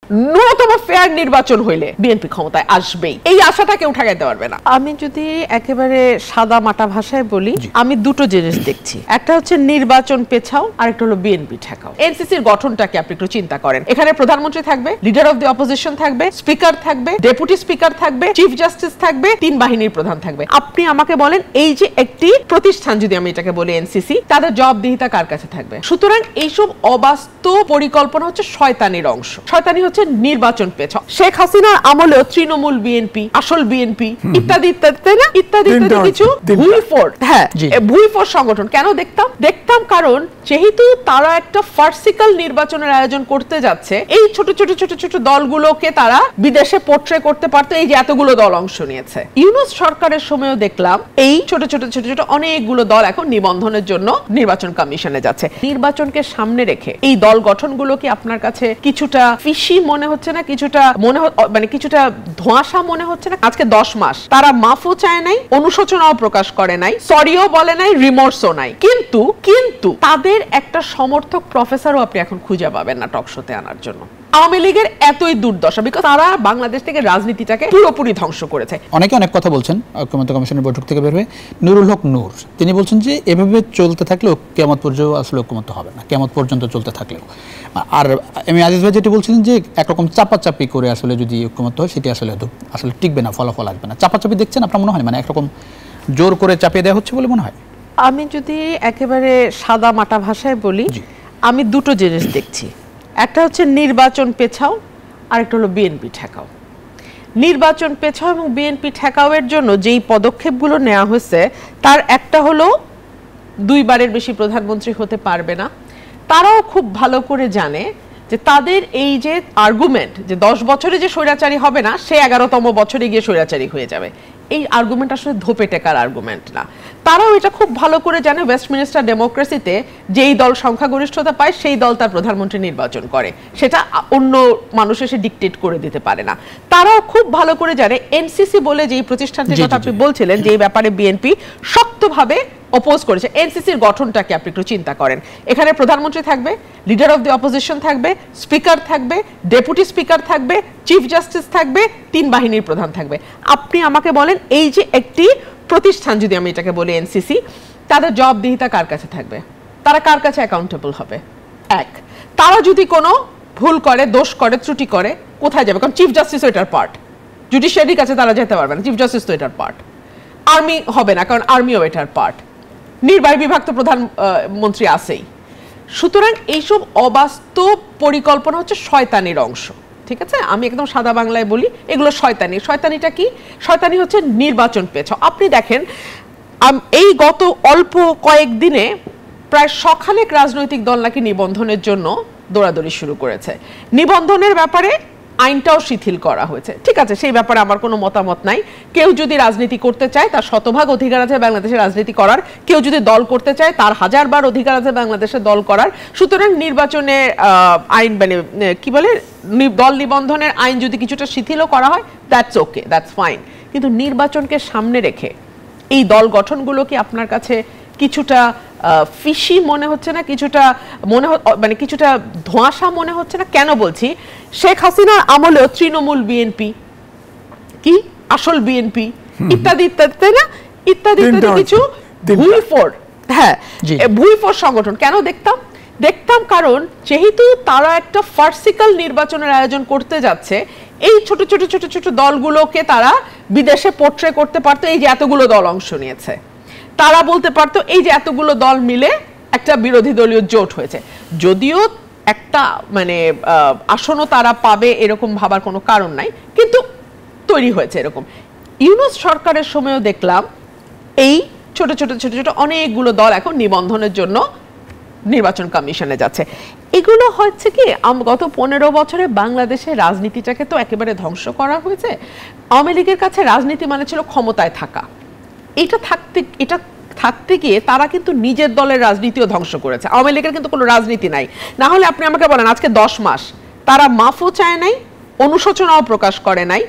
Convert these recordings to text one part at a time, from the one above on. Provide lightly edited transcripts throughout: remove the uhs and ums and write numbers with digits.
ন্যূনতম ফেয়ার নির্বাচন হইলে বিএনপি ক্ষমতায় আসবেই, এই আশাটা কেউ ঠেকাইতে পারবে না। আমি যদি একেবারে সাদা মাটা ভাষায় বলি, আমি দুটো জিনিস দেখছি, একটা হচ্ছে নির্বাচন পেছাও, আর একটা হলো বিএনপি ঠেকাও। এনসিসির গঠনটাকে আপনি একটু চিন্তা করেন, এখানে প্রধানমন্ত্রী থাকবে, লিডার অফ দি অপোজিশন থাকবে, স্পিকার থাকবে, ডেপুটি স্পিকার থাকবে, চিফ জাস্টিস থাকবে, 3 বাহিনীর প্রধান থাকবে। আপনি আমাকে বলেন এই যে একটি প্রতিষ্ঠান, যদি আমি এটাকে বলি এনসিসি, তাদের জবাবদিহিতা কার কাছে থাকবে? সুতরাং এইসব অবাস্তব পরিকল্পনা হচ্ছে শয়তানির অংশ। শয়তানি হচ্ছে নির্বাচন পেছাও। শেখ হাসিনার আমলেও তৃণমূল বিএনপি, আসল বিএনপি ইত্যাদি ইত্যাদি, তাই না, ইত্যাদি ইত্যাদি কিছু ভুইফোড়, হ্যাঁ ভুইফোড় সংগঠন কেন দেখতাম কারণ যেহেতু তারা একটা ফার্সিক্যাল নির্বাচনের আয়োজন করতে যাচ্ছে, এই ছোট ছোট ছোট ছোট দলগুলোকে তারা বিদেশে পোর্ট্রে করতে পারতো, এই যে এতগুলো দল অংশ নিয়েছে। ইউনূস সরকারের সময়ও দেখলাম এই ছোট ছোট ছোট ছোট অনেকগুলো দল এখন নিবন্ধনের জন্য নির্বাচন কমিশনে যাচ্ছে। নির্বাচনকে সামনে রেখে এই দল গঠনগুলো কি আপনার কাছে কিছুটা ফিশি মনে হচ্ছে না? কিছুটা মানে কিছুটা ধোঁয়াশা মনে হচ্ছে না? আজকে 10 মাস তারা মাফও চায় নাই, অনুশোচনাও প্রকাশ করে নাই, সরিও বলে নাই, রিমোর্সও নাই, কিন্তু তাদের একটা সমর্থক প্রফেসরও আপনি এখন খুঁজে পাবেন না টক শোতে আনার জন্য। আওয়ামী লীগের এতই দুর্দশা, বিকজ তারা বাংলাদেশ থেকে রাজনীতিটাকে পুরোপুরি ধ্বংস করেছে। অনেকে অনেক কথা বলছেন ঐক্যমত্য কমিশনের বৈঠক থেকে বের হয়ে। নুরুল হক নূর তিনি বলছেন যে এভাবে চলতে থাকলেও কিয়ামত পর্যন্ত আসলে ঐক্যমত্য হবে না, কিয়ামত পর্যন্ত চলতে থাকলেও। আর আমি আজিজ ভাই যেটি বলছিলেন যে একরকম চাপাচাপি করে আসলে যদি ঐক্যমত্য হয় সেটি আসলে টিকবে না, ফলাফল আসবে না। চাপাচাপি দেখছেন আপনার মনে হয়, মানে একরকম জোর করে চাপিয়ে দেওয়া হচ্ছে বলে মনে হয়? আমি যদি একেবারে সাদা মাটা ভাষায় বলি, আমি দুটো জিনিস দেখছি, একটা হচ্ছে নির্বাচন পেছাও, আর একটা হলো বিএনপি ঠেকাও। নির্বাচন পেছাও এবং বিএনপি ঠেকাওয়ের জন্য যেই পদক্ষেপগুলো নেওয়া হয়েছে তার একটা হলো 2 বারের বেশি প্রধানমন্ত্রী হতে পারবে না। তারাও খুব ভালো করে জানে যে তাদের এই যে আর্গুমেন্ট যে 10 বছরে যে স্বৈরাচারী হবে না, সে 11তম বছরে গিয়ে স্বৈরাচারী হয়ে যাবে, এই আর্গুমেন্ট আসলে ধোপে টেকার আর্গুমেন্ট না। তারাও এটা খুব ভালো করে জানে ওয়েস্টমিনিস্টার ডেমোক্রেসিতে যেই দল সংখ্যাগরিষ্ঠতা পায় সেই দল তার প্রধানমন্ত্রী নির্বাচন করে, সেটা অন্য মানুষ এসে ডিকটেট করে দিতে পারে না। তারাও খুব ভালো করে জানে এনসিসি বলে যেই প্রতিষ্ঠানটির কথা আপনি বলছিলেন, যে ব্যাপারে বিএনপি শক্তভাবে অপোজ করেছে, এনসিসির গঠনটাকে আপনি একটু চিন্তা করেন, এখানে প্রধানমন্ত্রী থাকবে, লিডার অফ দি অপোজিশন থাকবে, স্পিকার থাকবে, ডেপুটি স্পিকার থাকবে, চিফ জাস্টিস থাকবে, 3 বাহিনীর প্রধান থাকবে। আপনি আমাকে বলেন এই যে একটি প্রতিষ্ঠান, যদি আমি এটাকে বলি এনসিসি, তাদের জবাবদিহিতা কার কাছে থাকবে? তারা কার কাছে অ্যাকাউন্টেবল হবে? এক, তারা যদি কোনো ভুল করে, দোষ করে, ত্রুটি করে, কোথায় যাবে? কারণ চিফ জাস্টিস এটার পার্ট, জুডিশিয়ারির কাছে তারা যেতে পারবে না, চিফ জাস্টিস তো এটার পার্ট, আর্মি হবে না কারণ আর্মিও এটার পার্ট, নির্বাহী বিভাগ তো প্রধানমন্ত্রী আছেই। সুতরাং এইসব অবাস্তব পরিকল্পনা হচ্ছে শয়তানির অংশ, ঠিক আছে? আমি একদম সাদা বাংলায় বলি, এগুলো শয়তানি। শয়তানিটা কি? শয়তানি হচ্ছে নির্বাচন পেছাও। আপনি দেখেন এই গত অল্প কয়েকদিনে প্রায় শখানেক রাজনৈতিক দল নাকি নিবন্ধনের জন্য দৌড়াদৌড়ি শুরু করেছে। নিবন্ধনের ব্যাপারে আইনটাও শিথিল করা হয়েছে, ঠিক আছে, সেই ব্যাপারে আমার কোনো মতামত নাই। কেউ যদি রাজনীতি করতে চায় তার শতভাগ অধিকার আছে বাংলাদেশে রাজনীতি করার, কেউ যদি দল করতে চায় তার 1000বার অধিকার আছে বাংলাদেশে দল করার। সুতরাং নির্বাচনে আইন মানে কি বলে, দল নিবন্ধনের আইন যদি কিছুটা শিথিলও করা হয়, দ্যাটস ওকে, দ্যাটস ফাইন। কিন্তু নির্বাচনকে সামনে রেখে এই দল গঠনগুলো কি আপনার কাছে কিছুটা ফিশি মনে হচ্ছে না? কিছুটা মানে কিছুটা ধোঁয়াশা মনে হচ্ছে না? কেন বলছি, শেখ হাসিনার আমলেও তৃণমূল বিএনপি কি, আসল বিএনপি ইত্যাদি ইত্যাদি, তাই না, ইত্যাদি ইত্যাদি কিছু ভুইফোড়, হ্যাঁ ভুইফোড় সংগঠন কেন দেখতাম কারণ যেহেতু তারা একটা ফার্সিক্যাল নির্বাচনের আয়োজন করতে যাচ্ছে, এই ছোট ছোট ছোট ছোট দলগুলোকে তারা বিদেশে পোর্ট্রে করতে পারতো, এই যে এতগুলো দল অংশ নিয়েছে, তারা বলতে পারতো এই যে এতগুলো দল মিলে একটা বিরোধী দলীয় জোট হয়েছে। যদিও একটা মানে আসনও তারা পাবে এরকম ভাবার কোনো কারণ নাই, কিন্তু তৈরি হয়েছে এরকম। ইউনূস সরকারের সময়ও দেখলাম এই ছোট ছোট ছোট ছোট অনেকগুলো দল এখন নিবন্ধনের জন্য নির্বাচন কমিশনে যাচ্ছে। এগুলো হচ্ছে কি, গত 15 বছরে বাংলাদেশের রাজনীতিটাকে তো একেবারে ধ্বংস করা হয়েছে। আওয়ামী লীগের কাছে রাজনীতি মানে ছিল ক্ষমতায় থাকা, এটা থাকতে গিয়ে তারা কিন্তু নিজের দলের রাজনীতিও ধ্বংস করেছে। আওয়ামী লীগের কিন্তু কোনো রাজনীতি নাই। না হলে আপনি আমাকে বলেন আজকে 10 মাস তারা মাফও চায় নাই, অনুশোচনাও প্রকাশ করে নাই,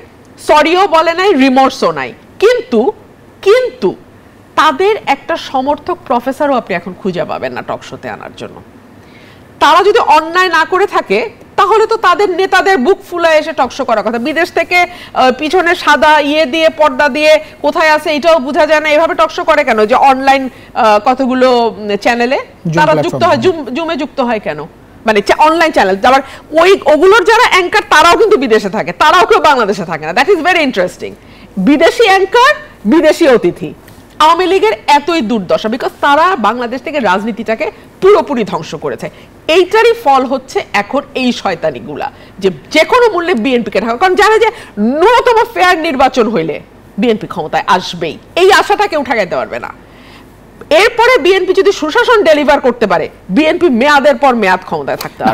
সরিও বলে নাই, রিমোর্সও নাই, কিন্তু তাদের একটা সমর্থক প্রফেসরও আপনি এখন খুঁজে পাবেন না টক শোতে আনার জন্য। তারা যদি অন্যায় না করে থাকে তাহলে তো তাদের নেতাদের বুক ফুলায় এসে টকশো করার কথা। বিদেশ থেকে পিছনে সাদা দিয়ে পর্দা দিয়ে কোথায় আছে এটাও বোঝা যায় না, এভাবে টকশো করে কেন? যে অনলাইন কতগুলো চ্যানেলে তারা যুক্ত হয়, জুমে যুক্ত হয় কেন? মানে অনলাইন চ্যানেল, আবার ওগুলোর যারা অ্যাঙ্কার তারাও কিন্তু বিদেশে থাকে, তারাও কেউ বাংলাদেশে থাকে না। That is very interesting. বিদেশি অ্যাঙ্কার, বিদেশি অতিথি। আওয়ামী লীগের এতই দুর্দশা বিকজ তারা বাংলাদেশ থেকে রাজনীতিটাকে পুরোপুরি ধ্বংস করেছে। এইটারই ফল হচ্ছে এখন এই শয়তানিগুলা, যে কোনো মূল্যে বিএনপিকে ঢাকা, কারণ জানে যে ন্যূনতম ফেয়ার নির্বাচন হইলে বিএনপি ক্ষমতায় আসবেই, এই আশাটা কেউ ঠেকাইতে পারবে না। এরপরে বিএনপি যদি সুশাসন ডেলিভার করতে পারে, বিএনপি মেয়াদের পর মেয়াদ ক্ষমতায় থাকতে পারবে।